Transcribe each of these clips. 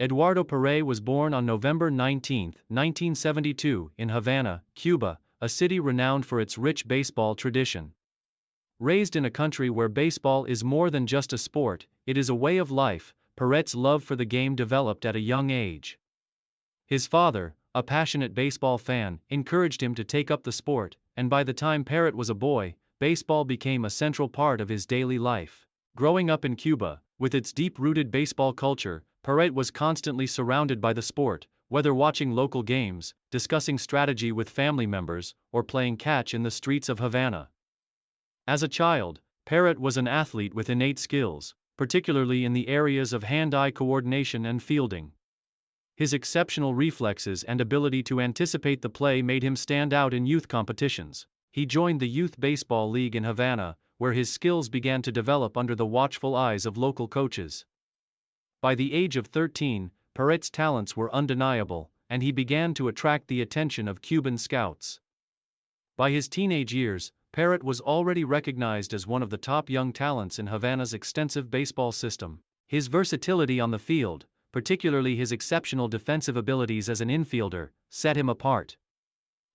Eduardo Paret was born on November 19, 1972, in Havana, Cuba, a city renowned for its rich baseball tradition. Raised in a country where baseball is more than just a sport, it is a way of life, Paret's love for the game developed at a young age. His father, a passionate baseball fan, encouraged him to take up the sport, and by the time Paret was a boy, baseball became a central part of his daily life. Growing up in Cuba, with its deep-rooted baseball culture, Paret was constantly surrounded by the sport, whether watching local games, discussing strategy with family members, or playing catch in the streets of Havana. As a child, Paret was an athlete with innate skills, particularly in the areas of hand-eye coordination and fielding. His exceptional reflexes and ability to anticipate the play made him stand out in youth competitions. He joined the Youth Baseball League in Havana, where his skills began to develop under the watchful eyes of local coaches. By the age of 13, Paret's talents were undeniable, and he began to attract the attention of Cuban scouts. By his teenage years, Paret was already recognized as one of the top young talents in Havana's extensive baseball system. His versatility on the field, particularly his exceptional defensive abilities as an infielder, set him apart.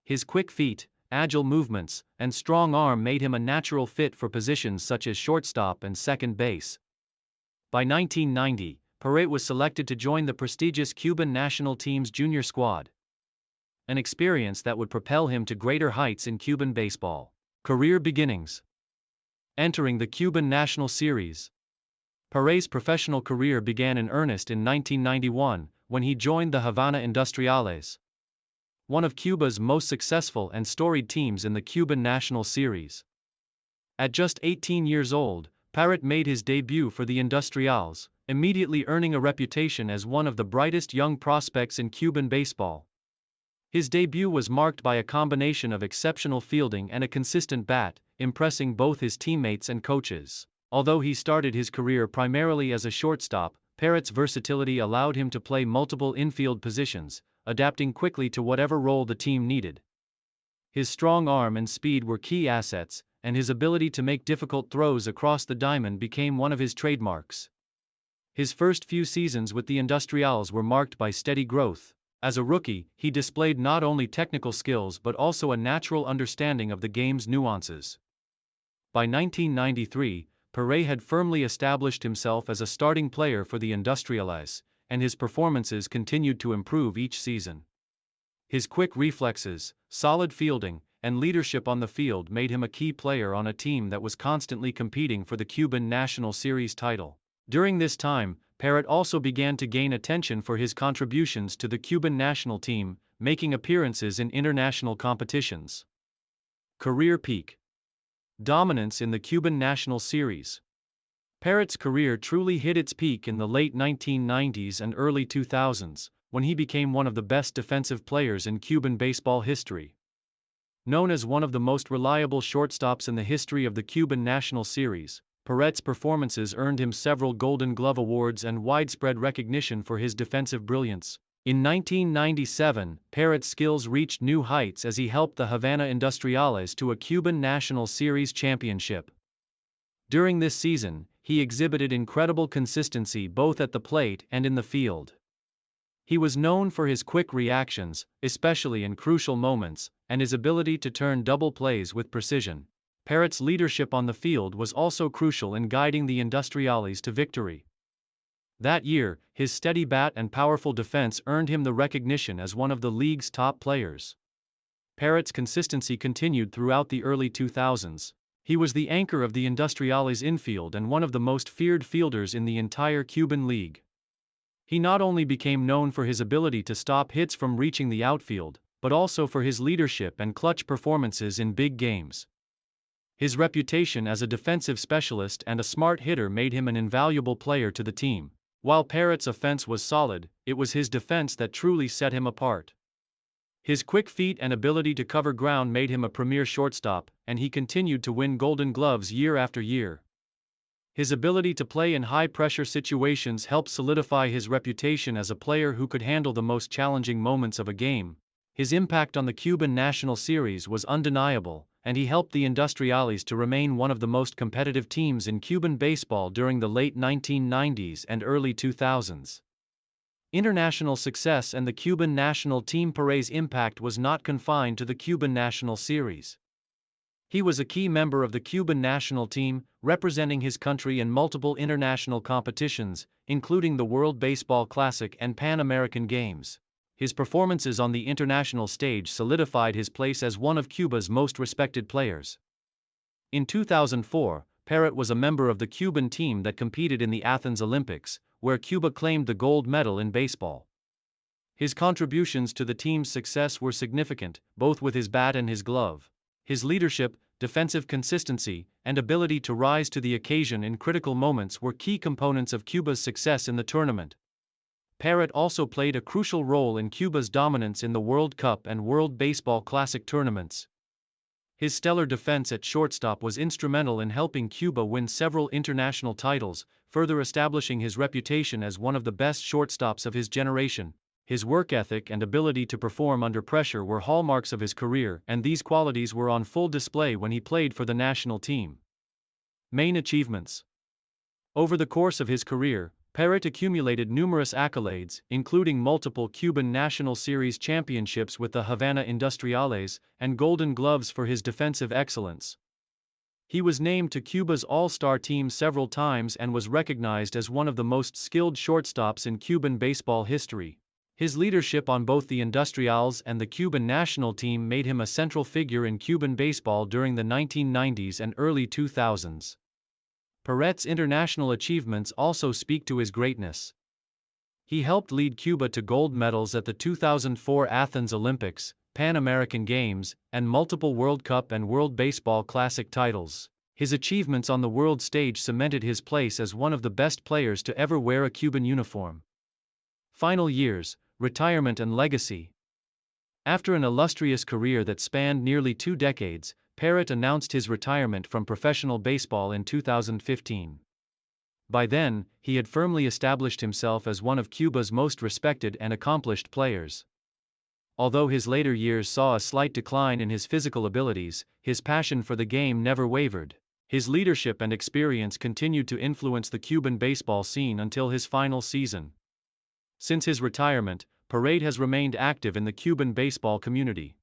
His quick feet, agile movements, and strong arm made him a natural fit for positions such as shortstop and second base. By 1990, Paret was selected to join the prestigious Cuban national team's junior squad, an experience that would propel him to greater heights in Cuban baseball. Career beginnings. Entering the Cuban National Series. Paret's professional career began in earnest in 1991, when he joined the Havana Industriales, one of Cuba's most successful and storied teams in the Cuban National Series. At just 18 years old, Paret made his debut for the Industriales, immediately earning a reputation as one of the brightest young prospects in Cuban baseball. His debut was marked by a combination of exceptional fielding and a consistent bat, impressing both his teammates and coaches. Although he started his career primarily as a shortstop, Paret's versatility allowed him to play multiple infield positions, adapting quickly to whatever role the team needed. His strong arm and speed were key assets, and his ability to make difficult throws across the diamond became one of his trademarks. His first few seasons with the Industriales were marked by steady growth. As a rookie, he displayed not only technical skills but also a natural understanding of the game's nuances. By 1993, Paret had firmly established himself as a starting player for the Industriales, and his performances continued to improve each season. His quick reflexes, solid fielding, and leadership on the field made him a key player on a team that was constantly competing for the Cuban National Series title. During this time, Paret also began to gain attention for his contributions to the Cuban national team, making appearances in international competitions. Career peak. Dominance in the Cuban National Series. Paret's career truly hit its peak in the late 1990s and early 2000s, when he became one of the best defensive players in Cuban baseball history. Known as one of the most reliable shortstops in the history of the Cuban National Series, Paret's performances earned him several Golden Glove awards and widespread recognition for his defensive brilliance. In 1997, Paret's skills reached new heights as he helped the Havana Industriales to a Cuban National Series championship. During this season, he exhibited incredible consistency both at the plate and in the field. He was known for his quick reactions, especially in crucial moments, and his ability to turn double plays with precision. Paret's leadership on the field was also crucial in guiding the Industriales to victory. That year, his steady bat and powerful defense earned him the recognition as one of the league's top players. Paret's consistency continued throughout the early 2000s. He was the anchor of the Industriales infield and one of the most feared fielders in the entire Cuban league. He not only became known for his ability to stop hits from reaching the outfield, but also for his leadership and clutch performances in big games. His reputation as a defensive specialist and a smart hitter made him an invaluable player to the team. While Paret's offense was solid, it was his defense that truly set him apart. His quick feet and ability to cover ground made him a premier shortstop, and he continued to win Golden Gloves year after year. His ability to play in high-pressure situations helped solidify his reputation as a player who could handle the most challenging moments of a game. His impact on the Cuban National Series was undeniable, and he helped the Industriales to remain one of the most competitive teams in Cuban baseball during the late 1990s and early 2000s. International success and the Cuban national team. Paret's impact was not confined to the Cuban national series. He was a key member of the Cuban national team, representing his country in multiple international competitions, including the World Baseball Classic and Pan American Games. His performances on the international stage solidified his place as one of Cuba's most respected players. In 2004, Paret was a member of the Cuban team that competed in the Athens Olympics, where Cuba claimed the gold medal in baseball. His contributions to the team's success were significant, both with his bat and his glove. His leadership, defensive consistency, and ability to rise to the occasion in critical moments were key components of Cuba's success in the tournament. Paret also played a crucial role in Cuba's dominance in the World Cup and World Baseball Classic tournaments. His stellar defense at shortstop was instrumental in helping Cuba win several international titles, further establishing his reputation as one of the best shortstops of his generation. His work ethic and ability to perform under pressure were hallmarks of his career, and these qualities were on full display when he played for the national team. Main achievements. Over the course of his career, Paret accumulated numerous accolades, including multiple Cuban National Series championships with the Havana Industriales, and Golden Gloves for his defensive excellence. He was named to Cuba's All-Star team several times and was recognized as one of the most skilled shortstops in Cuban baseball history. His leadership on both the Industriales and the Cuban national team made him a central figure in Cuban baseball during the 1990s and early 2000s. Paret's international achievements also speak to his greatness. He helped lead Cuba to gold medals at the 2004 Athens Olympics, Pan American Games, and multiple World Cup and World Baseball Classic titles. His achievements on the world stage cemented his place as one of the best players to ever wear a Cuban uniform. Final years, retirement and legacy. After an illustrious career that spanned nearly 2 decades, Paret announced his retirement from professional baseball in 2015. By then, he had firmly established himself as one of Cuba's most respected and accomplished players. Although his later years saw a slight decline in his physical abilities, his passion for the game never wavered. His leadership and experience continued to influence the Cuban baseball scene until his final season. Since his retirement, Paret has remained active in the Cuban baseball community.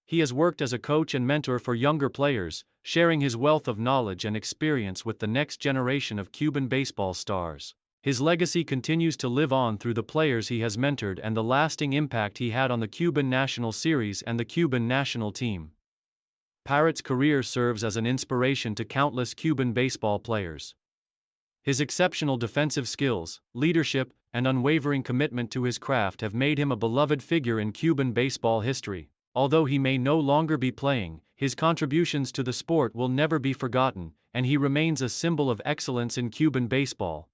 He has worked as a coach and mentor for younger players, sharing his wealth of knowledge and experience with the next generation of Cuban baseball stars. His legacy continues to live on through the players he has mentored and the lasting impact he had on the Cuban National Series and the Cuban national team. Paret's career serves as an inspiration to countless Cuban baseball players. His exceptional defensive skills, leadership, and unwavering commitment to his craft have made him a beloved figure in Cuban baseball history. Although he may no longer be playing, his contributions to the sport will never be forgotten, and he remains a symbol of excellence in Cuban baseball.